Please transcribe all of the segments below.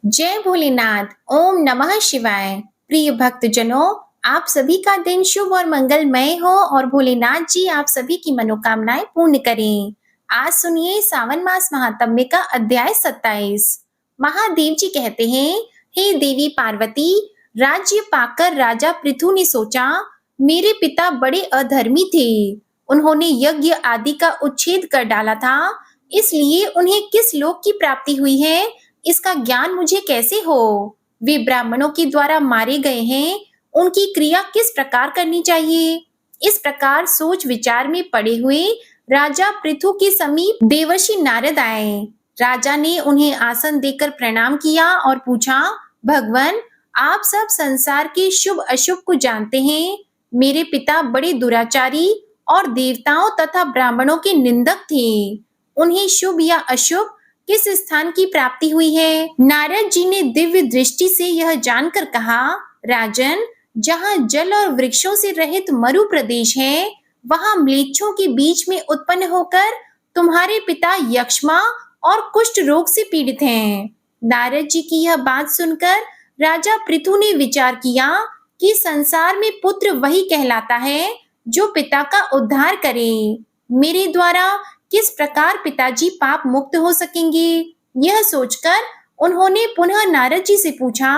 जय भोलेनाथ। ओम नमः शिवाय। प्रिय भक्तजनों, आप सभी का दिन शुभ और मंगलमय हो और भोलेनाथ जी आप सभी की मनोकामनाएं पूर्ण करें। आज सुनिए सावन मास महात्म्य का अध्याय 27। महादेव जी कहते हैं, हे देवी पार्वती, राज्य पाकर राजा पृथु ने सोचा, मेरे पिता बड़े अधर्मी थे। उन्होंने यज्ञ आदि का उच्छेद कर डाला था, इसलिए उन्हें किस लोक की प्राप्ति हुई है इसका ज्ञान मुझे कैसे हो। वे ब्राह्मणों के द्वारा मारे गए हैं, उनकी क्रिया किस प्रकार करनी चाहिए। इस प्रकार सोच विचार में पड़े हुए राजा पृथु के समीप देवर्षि नारद आए। राजा ने उन्हें आसन देकर प्रणाम किया और पूछा, भगवान, आप सब संसार के शुभ अशुभ को जानते हैं। मेरे पिता बड़े दुराचारी और देवताओं तथा ब्राह्मणों के निंदक थे। उन्हें शुभ या अशुभ किस स्थान की प्राप्ति हुई है। नारद जी ने दिव्य दृष्टि से यह जानकर कहा, राजन, जहाँ जल और वृक्षों से रहित मरु प्रदेश है, वहाँ म्लेच्छों के बीच में उत्पन्न होकर तुम्हारे पिता यक्ष्मा और कुष्ठ रोग से पीड़ित हैं। नारद जी की यह बात सुनकर राजा पृथु ने विचार किया कि संसार में पुत्र वही कहलाता है जो पिता का उद्धार करे। मेरे द्वारा किस प्रकार पिताजी पाप मुक्त हो सकेंगे। यह सोचकर उन्होंने पुनः नारद जी से पूछा,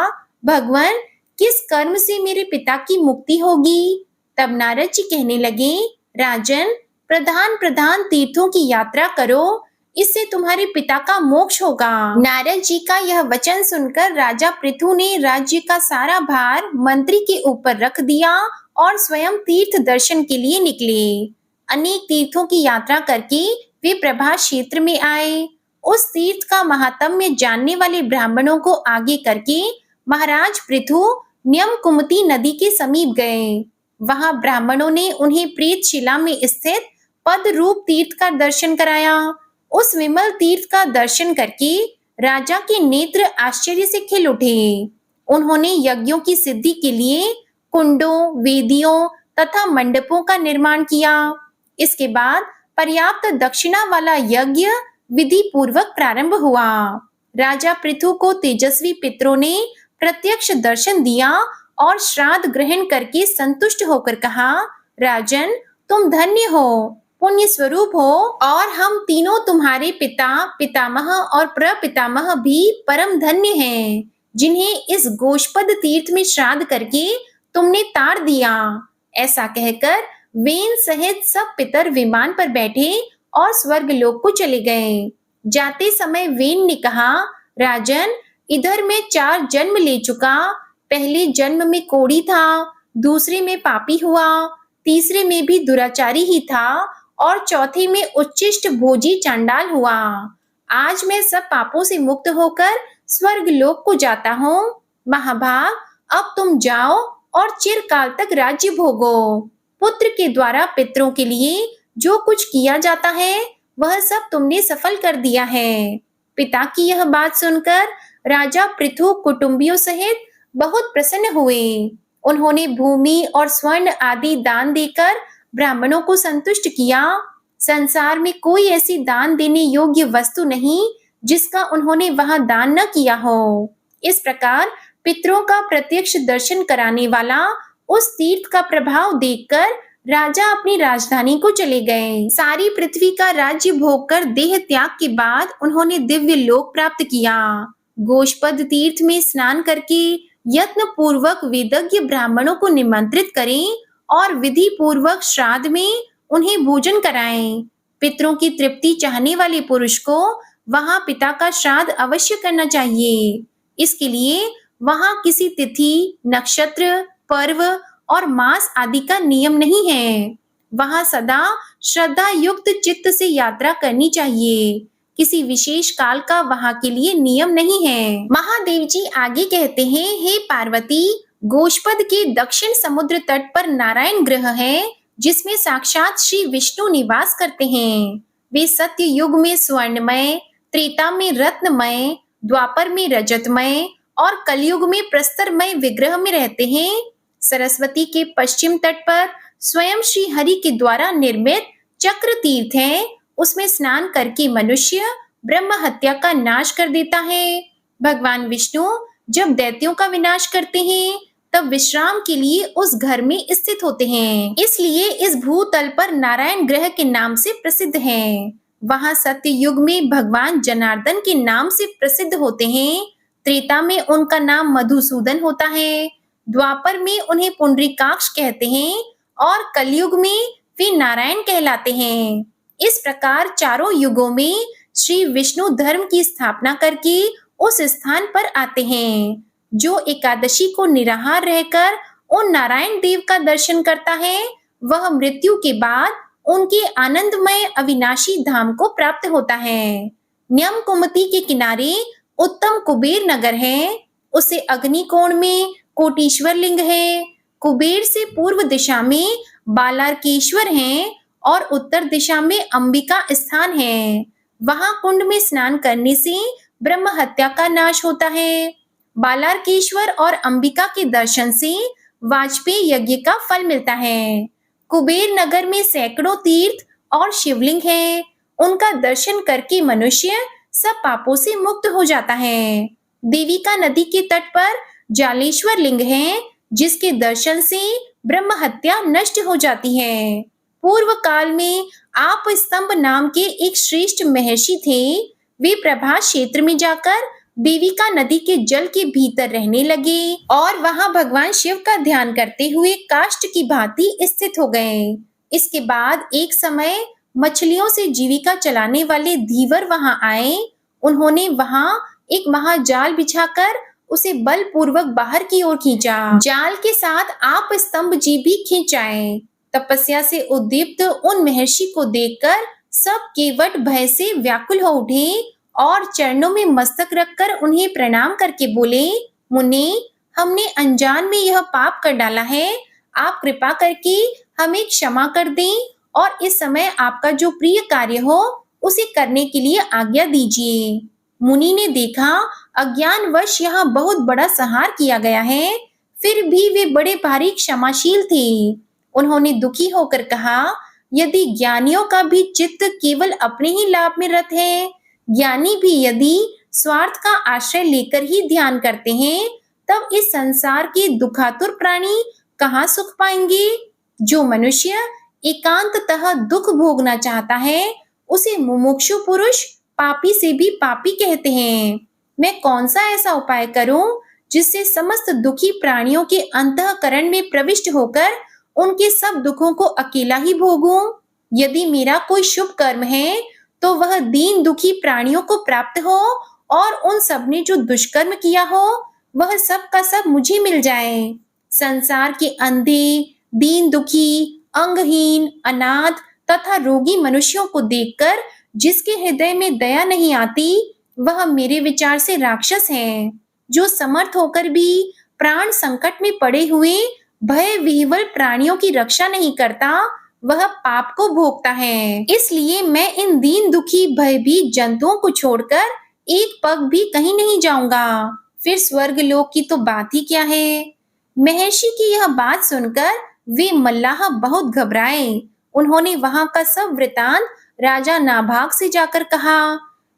भगवान, किस कर्म से मेरे पिता की मुक्ति होगी। तब नारद जी कहने लगे, राजन, प्रधान प्रधान तीर्थों की यात्रा करो, इससे तुम्हारे पिता का मोक्ष होगा। नारद जी का यह वचन सुनकर राजा पृथु ने राज्य का सारा भार मंत्री के ऊपर रख दिया और स्वयं तीर्थ दर्शन के लिए निकले। अनेक तीर्थों की यात्रा करके वे प्रभास क्षेत्र में आए। उस तीर्थ का महात्म्य जानने वाले ब्राह्मणों को आगे करके महाराज पृथु न्यम कुमती नदी के समीप गए। वहां ब्राह्मणों ने उन्हें प्रेतशिला में स्थित पद रूप तीर्थ का दर्शन कराया। उस विमल तीर्थ का दर्शन करके राजा के नेत्र आश्चर्य से खिल उठे। उन्होंने यज्ञों की सिद्धि के लिए कुंडों, वेदियों तथा मंडपों का निर्माण किया। इसके बाद पर्याप्त दक्षिणा वाला यज्ञ विधि पूर्वक प्रारंभ हुआ। राजा पृथु को तेजस्वी पितरों ने प्रत्यक्ष दर्शन दिया और श्राद्ध ग्रहण करके संतुष्ट होकर कहा, राजन, तुम धन्य हो, पुण्य स्वरूप हो और हम तीनों तुम्हारे पिता, पितामह और प्रपितामह भी परम धन्य हैं, जिन्हें इस गोष्पद तीर्थ में श्राद्ध करके तुमने ताड़ दिया। ऐसा कहकर वेन सहित सब पितर विमान पर बैठे और स्वर्ग लोक को चले गए। जाते समय वेन ने कहा, राजन, इधर मैं 4 जन्म ले चुका। पहले जन्म में कोढ़ी था, दूसरे में पापी हुआ, तीसरे में भी दुराचारी ही था और चौथे में उच्चिष्ट भोजी चांडाल हुआ। आज मैं सब पापों से मुक्त होकर स्वर्ग लोक को जाता हूँ। महाभाग, अब तुम जाओ और चिरकाल तक राज्य भोगो। पुत्र के द्वारा पितरों के लिए जो कुछ किया जाता है वह सब तुमने सफल कर दिया है। पिता की यह बात सुनकर राजा पृथु कुटुंबियों सहित बहुत प्रसन्न हुए। उन्होंने भूमि और स्वर्ण आदि दान देकर ब्राह्मणों को संतुष्ट किया। संसार में कोई ऐसी दान देने योग्य वस्तु नहीं जिसका उन्होंने वहां दान न किया हो। इस प्रकार पितरों का प्रत्यक्ष दर्शन कराने वाला उस तीर्थ का प्रभाव देखकर राजा अपनी राजधानी को चले गए। सारी पृथ्वी का राज्य भोग कर देह त्याग के बाद उन्होंने दिव्य लोक प्राप्त किया। गोष्पद तीर्थ में स्नान करके यत्न पूर्वक वेदज्ञ ब्राह्मणों को निमंत्रित करें और विधि पूर्वक श्राद्ध में उन्हें भोजन कराएं। पितरों की तृप्ति चाहने वाले पुरुष को वहां पिता का श्राद्ध अवश्य करना चाहिए। इसके लिए वहां किसी तिथि, नक्षत्र, पर्व और मास आदि का नियम नहीं है। वहां सदा श्रद्धा युक्त चित्त से यात्रा करनी चाहिए। किसी विशेष काल का वहां के लिए नियम नहीं है। महादेव जी आगे कहते हैं, हे पार्वती, गोष्पद के दक्षिण समुद्र तट पर नारायण ग्रह है, जिसमें साक्षात श्री विष्णु निवास करते हैं। वे सत्य युग में स्वर्णमय, त्रेता में रत्नमय, द्वापर में रजतमय और कलयुग में प्रस्तरमय विग्रह में रहते हैं। सरस्वती के पश्चिम तट पर स्वयं श्री हरि के द्वारा निर्मित चक्र तीर्थ है। उसमें स्नान करके मनुष्य ब्रह्म हत्या का नाश कर देता है। भगवान विष्णु जब दैत्यों का विनाश करते हैं, तब विश्राम के लिए उस घर में स्थित होते हैं। इसलिए इस भूतल पर नारायण ग्रह के नाम से प्रसिद्ध है। वहाँ सत्य युग में भगवान जनार्दन के नाम से प्रसिद्ध होते हैं। त्रेता में उनका नाम मधुसूदन होता है। द्वापर में उन्हें पुंडरीकाक्ष कहते हैं और कलयुग में वे नारायण कहलाते हैं। इस प्रकार चारों युगों में श्री विष्णु धर्म की स्थापना करके उस स्थान पर आते हैं। जो एकादशी को निराहार रहकर उन नारायण देव का दर्शन करता है, वह मृत्यु के बाद उनके आनंदमय अविनाशी धाम को प्राप्त होता है। न्यम कुमति के किनारे उत्तम कुबेर नगर है। उसे अग्निकोण में कोटीश्वर लिंग है। कुबेर से पूर्व दिशा में बालार्केश्वर है और उत्तर दिशा में अंबिका स्थान है। वहां कुंड में स्नान करने से ब्रह्म हत्या का नाश होता है। बालार्केश्वर और अंबिका के दर्शन से वाजपेयी यज्ञ का फल मिलता है। कुबेर नगर में सैकड़ों तीर्थ और शिवलिंग है। उनका दर्शन करके मनुष्य सब पापों से मुक्त हो जाता है। देविका नदी के तट पर जालेश्वर लिंग है, जिसके दर्शन से ब्रह्म हत्या नष्ट हो जाती है। पूर्व काल में आप स्तंभ नाम के एक श्रेष्ठ महर्षि थे। वे प्रभास क्षेत्र में जाकर देविका नदी के जल के भीतर रहने लगे और वहां भगवान शिव का ध्यान करते हुए काष्ठ की भांति स्थित हो गए। इसके बाद एक समय मछलियों से जीविका चलाने वाले धीवर वहां आए। उन्होंने वहां एक महाजाल बिछाकर उसे बलपूर्वक बाहर की ओर खींचा। जाल के साथ आप स्तंभ जी भी खींच आए। तपस्या से उद्दीप्त उन महर्षि को देखकर सब केवट भय से व्याकुल हो उठे और चरणों में मस्तक रखकर उन्हें प्रणाम करके बोले, मुनि, हमने अनजान में यह पाप कर डाला है। आप कृपा करके हमें क्षमा कर दें और इस समय आपका जो प्रिय कार्य हो उसे करने के लिए आज्ञा दीजिए। मुनि ने देखा अज्ञानवश यहाँ बहुत बड़ा संहार किया गया है, फिर भी वे बड़े भारी क्षमाशील थे। उन्होंने दुखी होकर कहा, यदि ज्ञानियों का भी चित्त केवल अपने ही लाभ में रत है, ज्ञानी भी यदि स्वार्थ का आश्रय लेकर ही ध्यान करते हैं, तब इस संसार के दुखातुर प्राणी कहाँ सुख पाएंगे। जो मनुष्य एकांततः दुख भोगना चाहता है, उसे मुमुक्षु पुरुष पापी से भी पापी कहते हैं। मैं कौन सा ऐसा उपाय करूं जिससे समस्त दुखी प्राणियों के अंतःकरण में प्रविष्ट होकर उनके सब दुखों को अकेला ही भोगूं। यदि मेरा कोई शुभ कर्म है तो वह दीन दुखी प्राणियों को प्राप्त हो और उन सब ने जो दुष्कर्म किया हो वह सब का सब मुझे मिल जाए। संसार के अंधे, दीन दुखी, अंगहीन, अनाथ तथा रोगी मनुष्यों को देखकर जिसके हृदय में दया नहीं आती, वह मेरे विचार से राक्षस है। जो समर्थ होकर भी प्राण संकट में पड़े हुए भय विह्वल प्राणियों की रक्षा नहीं करता, वह पाप को भोगता है। इसलिए मैं इन दीन दुखी भयभीत जंतुओं को छोड़कर एक पग भी कहीं नहीं जाऊंगा। फिर स्वर्ग लोक की तो बात ही क्या है। महर्षि की यह बात सुनकर वे मल्लाह बहुत घबराए। उन्होंने वहां का सब वृतांत राजा नाभाग से जाकर कहा।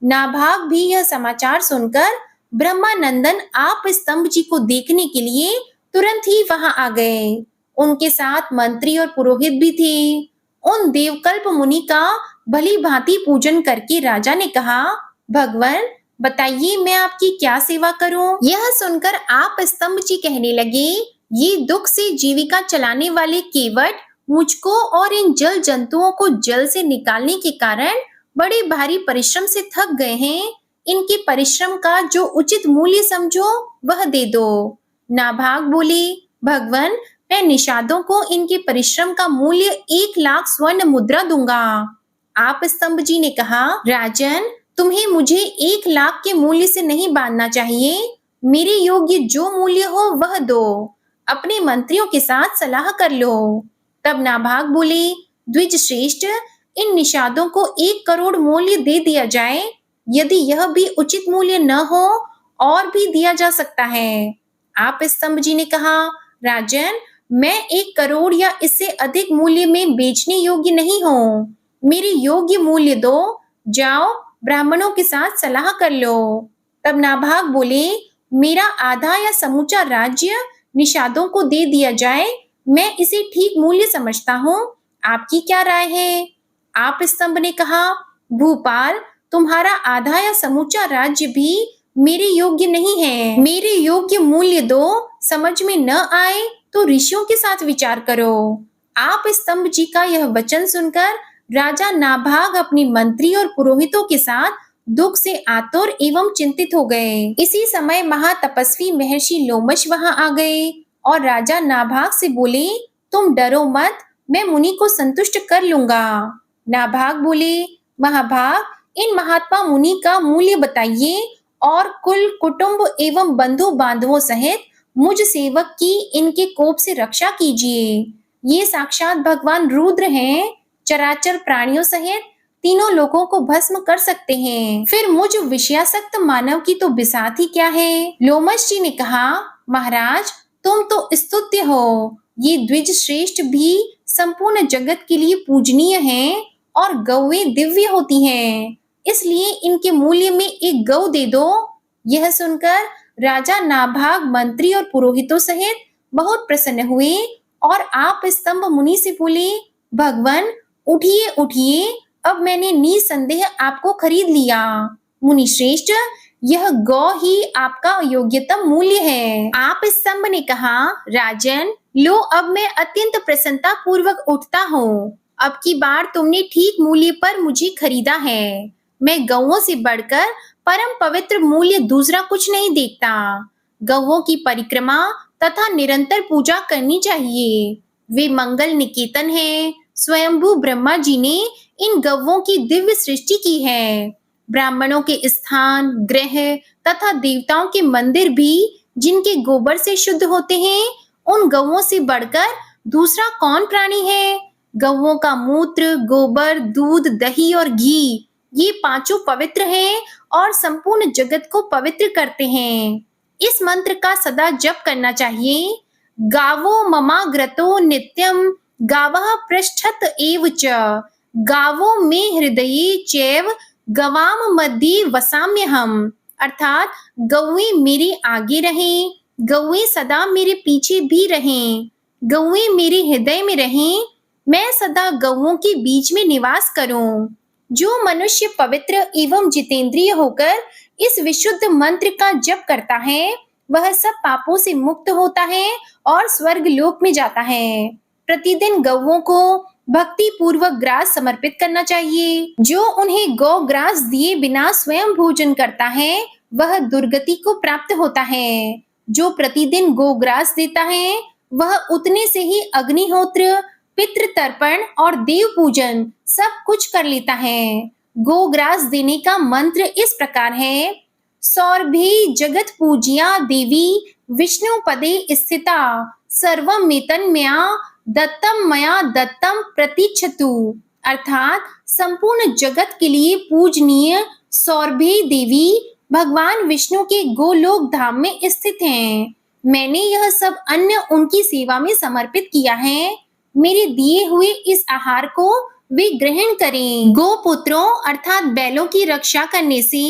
नाभाग भी यह समाचार सुनकर ब्रह्मानंदन आप स्तंभ जी को देखने के लिए तुरंत ही वहां आ गए। उनके साथ मंत्री और पुरोहित भी थे। उन देवकल्प मुनि का भली भांति पूजन करके राजा ने कहा, भगवान बताइए मैं आपकी क्या सेवा करूं। यह सुनकर आप स्तंभ जी कहने लगे, ये दुख से जीविका चलाने वाले केवट मुझको और इन जल जंतुओं को जल से निकालने के कारण बड़े भारी परिश्रम से थक गए हैं। इनके परिश्रम का जो उचित मूल्य समझो वह दे दो। नाभाग बोले, भगवान मैं निषादों को इनके परिश्रम का मूल्य 1,00,000 स्वर्ण मुद्रा दूंगा। आप स्तंभ जी ने कहा, राजन तुम्हें मुझे 1,00,000 के मूल्य से नहीं बांधना चाहिए। मेरे योग्य जो मूल्य हो वह दो। अपने मंत्रियों के साथ सलाह कर लो। तब नाभाग बोले, द्विज श्रेष्ठ, इन निषादों को 1 करोड़ मूल्य दे दिया जाए। यदि यह भी उचित मूल्य न हो और भी दिया जा सकता है। आप स्तंभ जी ने कहा, राजन मैं 1 करोड़ या इससे अधिक मूल्य में बेचने योग्य नहीं हूँ। मेरे योग्य मूल्य दो। जाओ ब्राह्मणों के साथ सलाह कर लो। तब नाभाग बोले, मेरा आधा या समूचा राज्य निषादों को दे दिया जाए, मैं इसे ठीक मूल्य समझता हूँ। आपकी क्या राय है? आप स्तंभ ने कहा, भूपाल, तुम्हारा आधा या समूचा राज्य भी मेरे योग्य नहीं है। मेरे योग्य मूल्य दो, समझ में न आए तो ऋषियों के साथ विचार करो। आप स्तंभ जी का यह वचन सुनकर राजा नाभाग अपने मंत्री और पुरोहितों के साथ दुख से आतुर एवं चिंतित हो गए। इसी समय महातपस्वी महर्षि लोमश वहां आ गए और राजा नाभाग से बोले, तुम डरो मत, मैं मुनि को संतुष्ट कर लूंगा। नाभाग बोले, महाभाग, इन महात्मा मुनि का मूल्य बताइए और कुल कुटुंब एवं बंधु बांधवों सहित मुझ सेवक की इनके कोप से रक्षा कीजिए। ये साक्षात भगवान रुद्र हैं, चराचर प्राणियों सहित तीनों लोगों को भस्म कर सकते हैं। फिर मुझ विषयासक्त मानव की तो बिसात ही क्या है। लोमश जी ने कहा, महाराज, तुम तो स्तुत्य हो। ये द्विज श्रेष्ठ भी संपूर्ण जगत के लिए पूजनीय हैं और गौएं दिव्य होती हैं, इसलिए इनके मूल्य में एक गौ दे दो। यह सुनकर राजा नाभाग मंत्री और पुरोहितों सहित बहुत प्रसन्न हुए और आप स्तंभ मुनि से बोले, भगवान, उठिए उठिए, अब मैंने निसंदेह आपको खरीद लिया। मुनि श्रेष्ठ, यह गौ ही आपका योग्यतम मूल्य है। आप स्तंभ ने कहा, राजन, लो, अब मैं अत्यंत प्रसन्नता पूर्वक उठता हूँ। अब की बार तुमने ठीक मूल्य पर मुझे खरीदा है। मैं गौओं से बढ़कर परम पवित्र मूल्य दूसरा कुछ नहीं देखता। गौओं की परिक्रमा तथा निरंतर पूजा करनी चाहिए। वे मंगल निकेतन हैं। स्वयंभू ब्रह्मा जी ने इन गौओं की दिव्य सृष्टि की है। ब्राह्मणों के स्थान, ग्रह तथा देवताओं के मंदिर भी जिनके गोबर से शुद्ध होते हैं, उन गौओं से बढ़कर दूसरा कौन प्राणी है। गौओं का मूत्र, गोबर, दूध, दही और घी, ये पांचों पवित्र हैं और संपूर्ण जगत को पवित्र करते हैं। इस मंत्र का सदा जप करना चाहिए। गावो ममाग्रतो नित्यम, गावः पृष्ठत एव च, गावो मे हृदये चैव, गवाम मध्ये वसाम्यहम। अर्थात गौएं मेरे आगे रहें, गौएं सदा मेरे पीछे भी रहें, गौएं मेरे हृदय में रहें, मैं सदा गौओं के बीच में निवास करूं। जो मनुष्य पवित्र एवं जितेंद्रिय होकर इस विशुद्ध मंत्र का जप करता है, वह सब पापों से मुक्त होता है और स्वर्ग लोक में जाता है। प्रतिदिन गौओं को भक्ति पूर्वक ग्रास समर्पित करना चाहिए। जो उन्हें गौ ग्रास दिए बिना स्वयं भोजन करता है, वह दुर्गति को प्राप्त होता है। जो प्रतिदिन गौ ग्रास देता है, वह उतने से ही अग्निहोत्र, पितृ तर्पण और देव पूजन सब कुछ कर लेता है। गो ग्रास देने का मंत्र इस प्रकार है, सौरभि जगत पूज्या देवी, विष्णु पदे स्थिता, सर्वम मेतन्मया दत्तम मया दत्तम प्रतीक्षतु। अर्थात संपूर्ण जगत के लिए पूजनीय सौरभि देवी भगवान विष्णु के गोलोक धाम में स्थित हैं। मैंने यह सब अन्न उनकी सेवा में समर्पित किया है। मेरे दिए हुए इस आहार को वे ग्रहण करें। गोपुत्रों अर्थात बैलों की रक्षा करने से,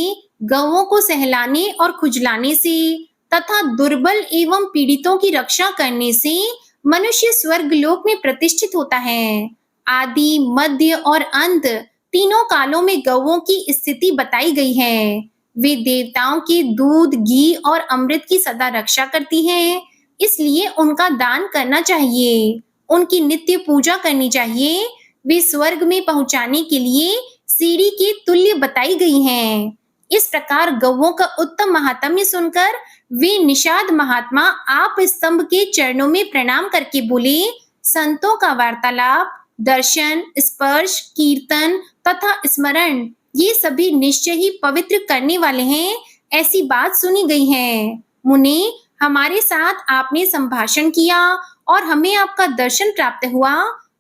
गौओं को सहलाने और खुजलाने से तथा दुर्बल एवं पीड़ितों की रक्षा करने से मनुष्य स्वर्ग लोक में प्रतिष्ठित होता है। आदि, मध्य और अंत तीनों कालों में गौओं की स्थिति बताई गई है। वे देवताओं के दूध, घी और अमृत की सदा रक्षा करती हैं, इसलिए उनका दान करना चाहिए। उनकी नित्य पूजा करनी चाहिए। वे स्वर्ग में पहुंचाने के लिए सीढ़ी के तुल्य बताई गई हैं। इस प्रकार गौओं का उत्तम महात्म्य सुनकर वे निषाद महात्मा आप स्तंभ के चरणों में प्रणाम करके बोले, संतों का वार्तालाप, दर्शन, स्पर्श, कीर्तन तथा स्मरण, ये सभी निश्चय ही पवित्र करने वाले हैं, ऐसी बात सुनी गई है। मुनि, हमारे साथ आपने संभाषण किया और हमें आपका दर्शन प्राप्त हुआ।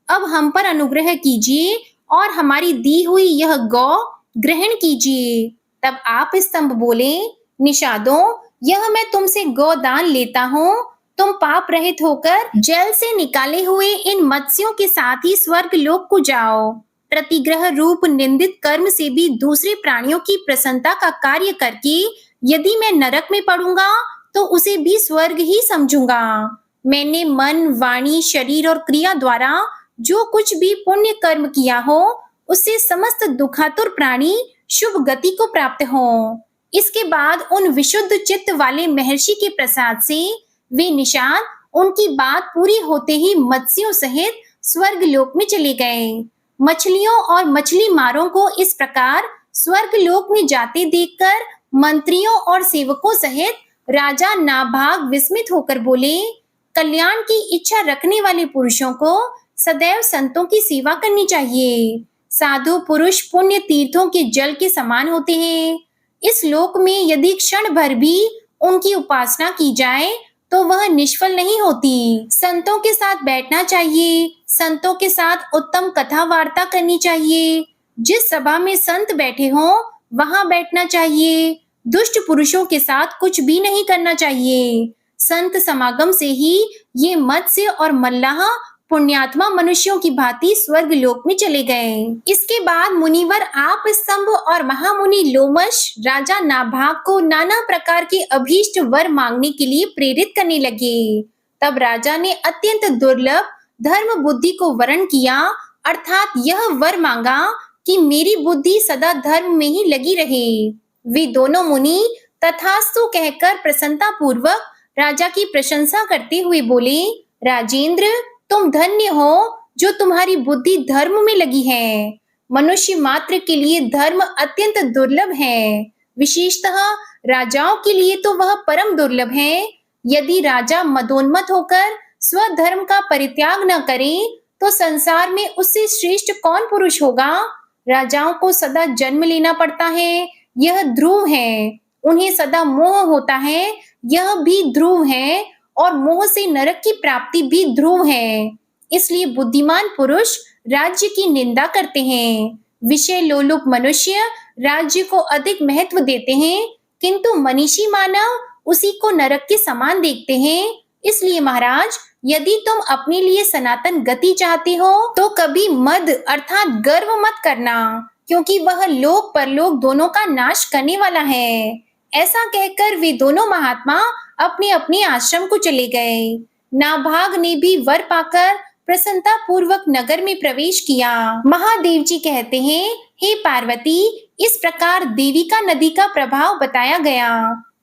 अब हम पर अनुग्रह कीजिए और हमारी दी हुई यह गौ ग्रहण कीजिए। तब आप स्तंभ बोले, निषादों, यह मैं तुमसे गौ दान लेता हूँ। तुम पाप रहित होकर जल से निकाले हुए इन मत्स्यों के साथ ही स्वर्ग लोक को जाओ। प्रतिग्रह रूप निंदित कर्म से भी दूसरे प्राणियों की प्रसन्नता का कार्य करके यदि मैं नरक में पड़ूंगा तो उसे भी स्वर्ग ही समझूंगा। मैंने मन, वाणी, शरीर और क्रिया द्वारा जो कुछ भी पुण्य कर्म किया हो, उससे समस्त दुखातुर प्राणी शुभ गति को प्राप्त हो। इसके बाद उन विशुद्ध चित्त वाले महर्षि के प्रसाद से वे निषाद उनकी बात पूरी होते ही मत्स्यों सहित स्वर्ग लोक में चले गए। मछलियों और मछली मारों को इस प्रकार स्वर्ग लोक में जाते देखकर मंत्रियों और सेवकों सहित राजा नाभाग विस्मित होकर बोले, कल्याण की इच्छा रखने वाले पुरुषों को सदैव संतों की सेवा करनी चाहिए। साधु पुरुष पुण्य तीर्थों के जल के समान होते हैं। इस लोक में यदि क्षण भर भी उनकी उपासना की जाए तो वह निष्फल नहीं होती। संतों के साथ बैठना चाहिए, संतों के साथ उत्तम कथा वार्ता करनी चाहिए। जिस सभा में संत बैठे हों वहां बैठना चाहिए। दुष्ट पुरुषों के साथ कुछ भी नहीं करना चाहिए। संत समागम से ही ये मत्स्य और मल्लाह पुण्यात्मा मनुष्यों की भांति स्वर्ग लोक में चले गए। इसके बाद मुनिवर आप स्तंभ और महामुनि लोमश राजा नाभाग को नाना प्रकार के अभीष्ट वर मांगने के लिए प्रेरित करने लगे। तब राजा ने अत्यंत दुर्लभ धर्म बुद्धि को वर्ण किया, अर्थात यह वर मांगा कि मेरी बुद्धि सदा धर्म में ही लगी रहे। वे दोनों मुनि तथास्तु कहकर प्रसन्नता पूर्वक राजा की प्रशंसा करते हुए बोले, राजेंद्र, तुम धन्य हो जो तुम्हारी बुद्धि धर्म में लगी है। मनुष्य मात्र के लिए धर्म अत्यंत दुर्लभ है, विशेषतः राजाओं के लिए तो वह परम दुर्लभ है। यदि राजा मदोन्मत्त होकर स्वधर्म का परित्याग न करे तो संसार में उससे श्रेष्ठ कौन पुरुष होगा। राजाओं को सदा जन्म लेना पड़ता है, यह ध्रुव है। उन्हें सदा मोह होता है, यह भी ध्रुव है। और मोह से नरक की प्राप्ति भी ध्रुव है। इसलिए बुद्धिमान पुरुष राज्य की निंदा करते हैं। विषय लोलुप मनुष्य राज्य को अधिक महत्व देते हैं, किंतु मनीषी मानव उसी को नरक के समान देखते हैं। इसलिए महाराज, यदि तुम अपने लिए सनातन गति चाहते हो तो कभी मद अर्थात गर्व मत करना, क्योंकि वह लोक परलोक दोनों का नाश करने वाला है। ऐसा कहकर वे दोनों महात्मा अपने अपने आश्रम को चले गए। नाभाग ने भी वर पाकर प्रसन्नता पूर्वक नगर में प्रवेश किया। महादेव जी कहते हैं, हे पार्वती, इस प्रकार देविका नदी का प्रभाव बताया गया।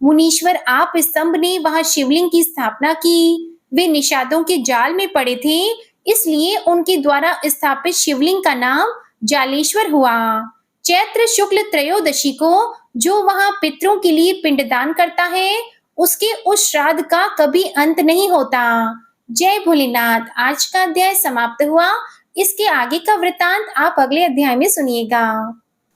मुनीश्वर आप स्तंभ ने वहां शिवलिंग की स्थापना की। वे निषादों के जाल में पड़े थे, इसलिए उनके द्वारा स्थापित शिवलिंग का नाम जालेश्वर हुआ। चैत्र शुक्ल त्रयोदशी को जो वहां पितरों के लिए पिंडदान करता है, उसके उस श्राद्ध का कभी अंत नहीं होता। जय भोलेनाथ। आज का अध्याय समाप्त हुआ। इसके आगे का वृतांत आप अगले अध्याय में सुनिएगा।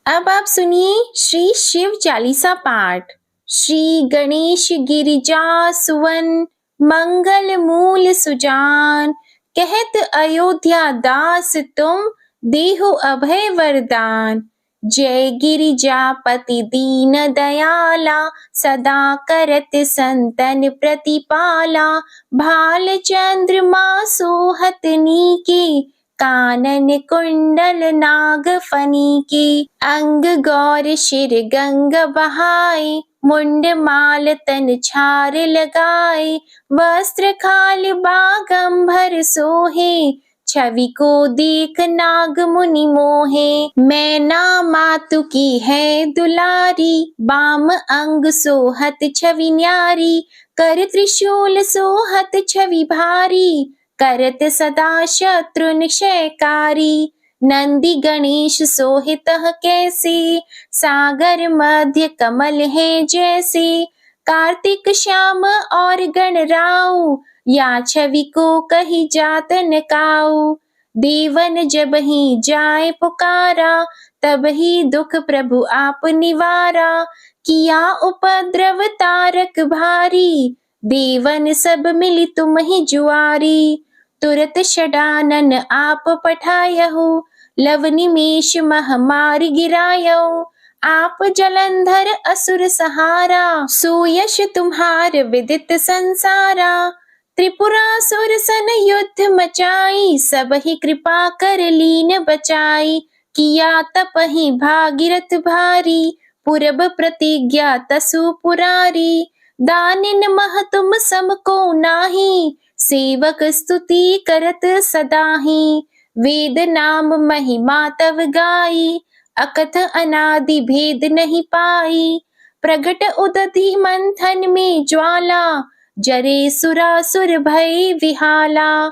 अब आप सुनिए श्री शिव चालीसा पाठ। श्री गणेश गिरिजा सुवन मंगल मूल सुजान, कहत अयोध्या दास तुम देहो अभय वरदान। जय गिरिजापति दीन दयाला, सदा करत संतन प्रतिपाला। भाल चंद्रमा सोहत नीके, कानन कुंडल नाग फनी के। अंग गौर शिर गंग बहाए, मुंड माल तन छार लगाए। वस्त्र खाल बागंबर सोहे, छवि को देख नाग मुनि मोहे। मैना मातु की है दुलारी, बाम अंग सोहत छवि न्यारी। कर त्रिशूल सोहत छवि भारी, करत सदा शत्रु निक्षयकारी। नंदी गणेश सोहितः कैसे, सागर मध्य कमल है जैसे। कार्तिक श्याम और गणराऊ, या छवि को कही जात न काऊ। देवन जब ही जाए पुकारा, तब ही दुख प्रभु आप निवारा। किया उपद्रव तारक भारी, देवन सब मिली तुम ही जुआरी। तुरत षडानन आप पठायहु, लव निमेष महामारी गिरायहु। आप जलंधर असुर सहारा, सुयश तुम्हार विदित संसारा। त्रिपुरासुर सन युद्ध मचाई, सब ही कृपा कर लीन बचाई। किया तपहि भागीरथ भारी, पूरब प्रतिज्ञा तसु पुरारी, दानिन मह तुम सम को नाही, सेवक स्तुति करत सदाही। वेद नाम महिमा तव गाई, अकथ अनादि भेद नहीं पाई। प्रगट उदधि मंथन में ज्वाला, जरे सुरासुर भय विहाला।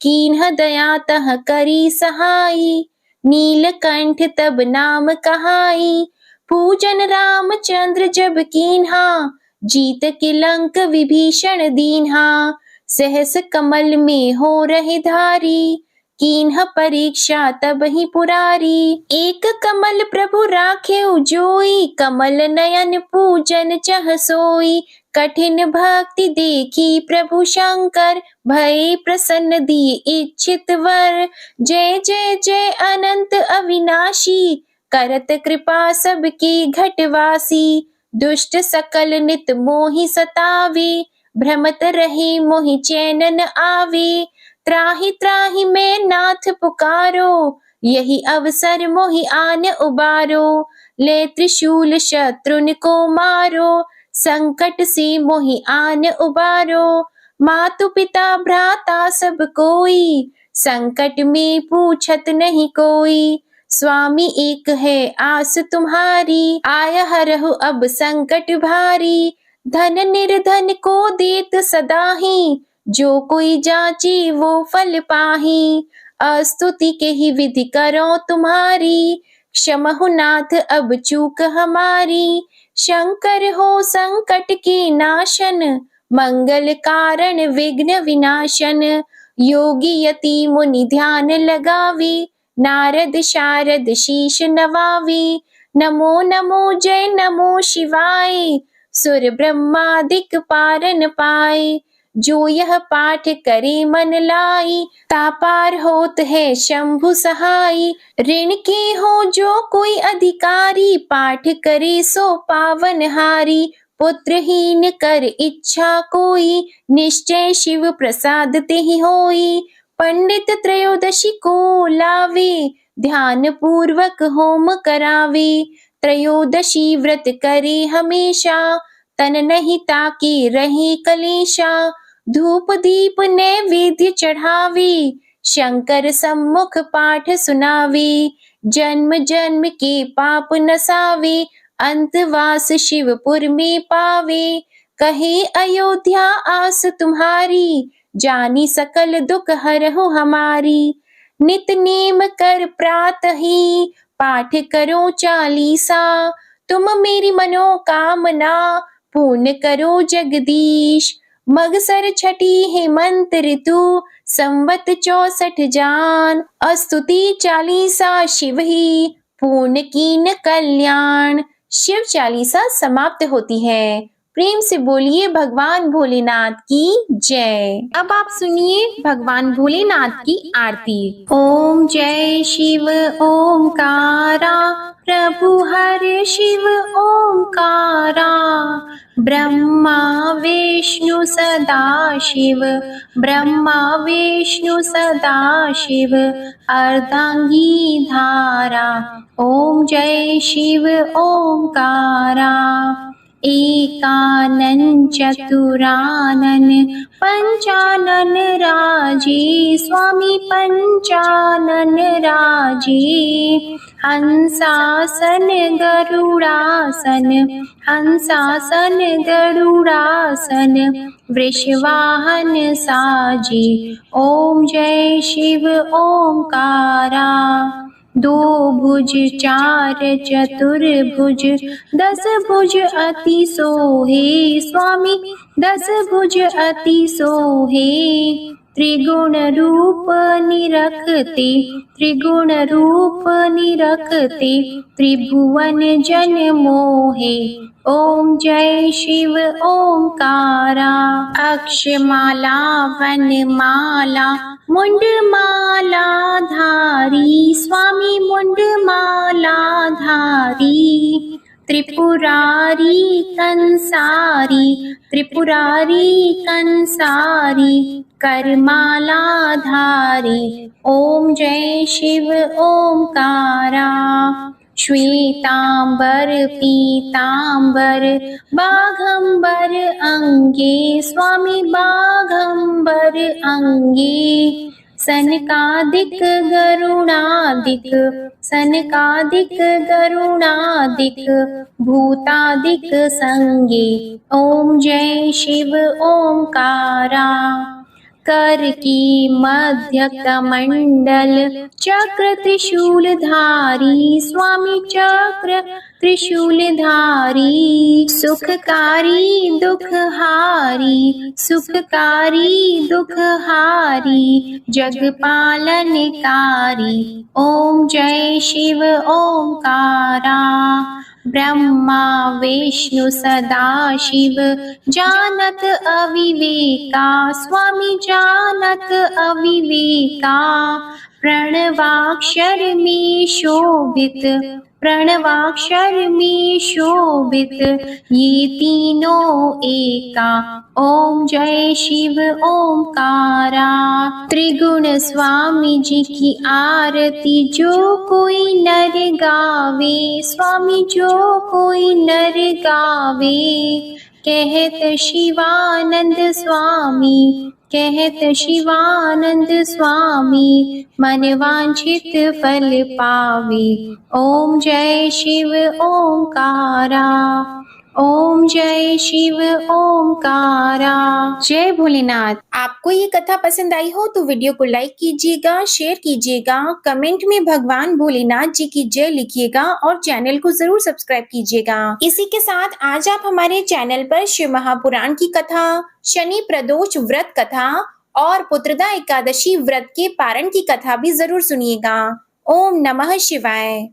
कीन्ह दया तह करी सहाई, नीलकंठ तब नाम कहाई। पूजन रामचंद्र जब कीन्हा, जीत के लंक विभीषण दीन्हा। सहस कमल में हो रहे धारी, कीन्ह परीक्षा तब ही पुरारी। एक कमल प्रभु राखे जोई, कमल नयन पूजन चह सोई। कठिन भक्ति देखी प्रभु शंकर, भय प्रसन्न दिए इच्छित वर। जय जय जय अनंत अविनाशी, करत कृपा सबकी घटवासी। दुष्ट सकल नित मोहि सतावे, भ्रमत रहे मोहि चैन न आवे। त्राहि त्राहि मैं नाथ पुकारो, यही अवसर मोहि आन उबारो। ले त्रिशूल शत्रुन को मारो, संकट से मोहि आन उबारो। मातु पिता भ्राता सब कोई, संकट में पूछत नहीं कोई। स्वामी एक है आस तुम्हारी, आया हरहु अब संकट भारी। धन निर्धन को देत सदाही, जो कोई जाचे वो फल पाही। अस्तुति के ही विधि करो तुम्हारी, क्षमहु नाथ अब चूक हमारी। शंकर हो संकट के नाशन, मंगल कारण विघ्न विनाशन। योगी यति मुनि ध्यान लगावे, नारद शारद शीश नवावे। नमो नमो जय नमो शिवाय, सुर ब्रह्मादिक पारन पाए। जो यह पाठ करे मन लाई, तापार होत है शंभु सहाय। ऋण के हो जो कोई अधिकारी, पाठ करे सो पावन हारी। पुत्रहीन कर इच्छा कोई, निश्चय शिव प्रसाद तेहि होई। पंडित त्रयोदशी को लावे, ध्यान पूर्वक होम करावे। त्रयोदशी व्रत करे हमेशा, तन नहीं ताके रहे कलेशा। धूप दीप नैवेद्य चढ़ावे, शंकर सम्मुख पाठ सुनावे। जन्म जन्म के पाप नसावे, अंतवास शिवपुर में पावे। कहे अयोध्या आस तुम्हारी, जानी सकल दुख हरहु हमारी। नित नेम कर प्रातः ही, पाठ करो चालीसा। तुम मेरी मनोकामना, पूर्ण करो जगदीश। मगसर छठी हेमंत ऋतु, संवत 64 जान। स्तुति चालीसा शिव ही, पूर्ण कीन कल्याण। शिव चालीसा समाप्त होती है। प्रेम से बोलिए भगवान भोलेनाथ की जय। अब आप सुनिए भगवान भोलेनाथ की आरती। ओम जय शिव ओमकारा, प्रभु हर शिव ओमकारा। ब्रह्मा विष्णु सदा शिव, ब्रह्मा विष्णु सदा शिव। अर्धांगी धारा, ओम जय शिव ओमकारा। एकानन चतुरानन, पंचानन राजे। स्वामी पंचानन राजे। हंसासन गरुड़ासन, हंसासन गरुड़ासन। वृषवाहन साजे, ओम जय शिव ओमकारा। दो भुज चार चतुर्भुज, 10 भुज अति सोहे। स्वामी 10 भुज अति सोहे। त्रिगुण रूप निरखते, त्रिगुण रूप निरखते। त्रिभुवन जन मोहे, ओम जय शिव ओमकारा। अक्षमाला वनमाला, मुंडमाला धारी। स्वामी मुंडमाला धारी। त्रिपुरारी कंसारी, त्रिपुरारी कंसारी। करमाला धारी, ओम जय शिव ओमकारा। श्वेतांबर पीतांबर बाघंबर अंगे स्वामी बाघंबर अंगे सनकादिक गरुणादिक सनकादिक गरुणादिक भूतादिक संगे ओम जय शिव ओंकारा कर की मध्य कमंडल चक्र त्रिशूलधारी स्वामी चक्र त्रिशूलधारी सुखकारी दुखहारी सुखकारी दुखहारी जगपालनकारी ओम जय शिव ओंकारा ब्रह्मा विष्णु सदाशिव जानत अविवेका स्वामी जानत अविवेका प्रणवाक्षर में शोभित प्रणवाक्षर में शोभित ये तीनों एका ओम जय शिव ओंकारा त्रिगुण स्वामी जी की आरती जो कोई नर गावे स्वामी जो कोई नर गावे कहत शिवानंद स्वामी कहत शिवानंद स्वामी मन वांछित फल पावे ओम जय शिव ओंकारा ओम जय शिव ओंकारा। जय भोलेनाथ। आपको ये कथा पसंद आई हो तो वीडियो को लाइक कीजिएगा, शेयर कीजिएगा, कमेंट में भगवान भोलेनाथ जी की जय लिखिएगा और चैनल को जरूर सब्सक्राइब कीजिएगा। इसी के साथ आज आप हमारे चैनल पर शिव महापुराण की कथा, शनि प्रदोष व्रत कथा और पुत्रदा एकादशी व्रत के पारण की कथा भी जरूर सुनिएगा। ओम नमः शिवाय।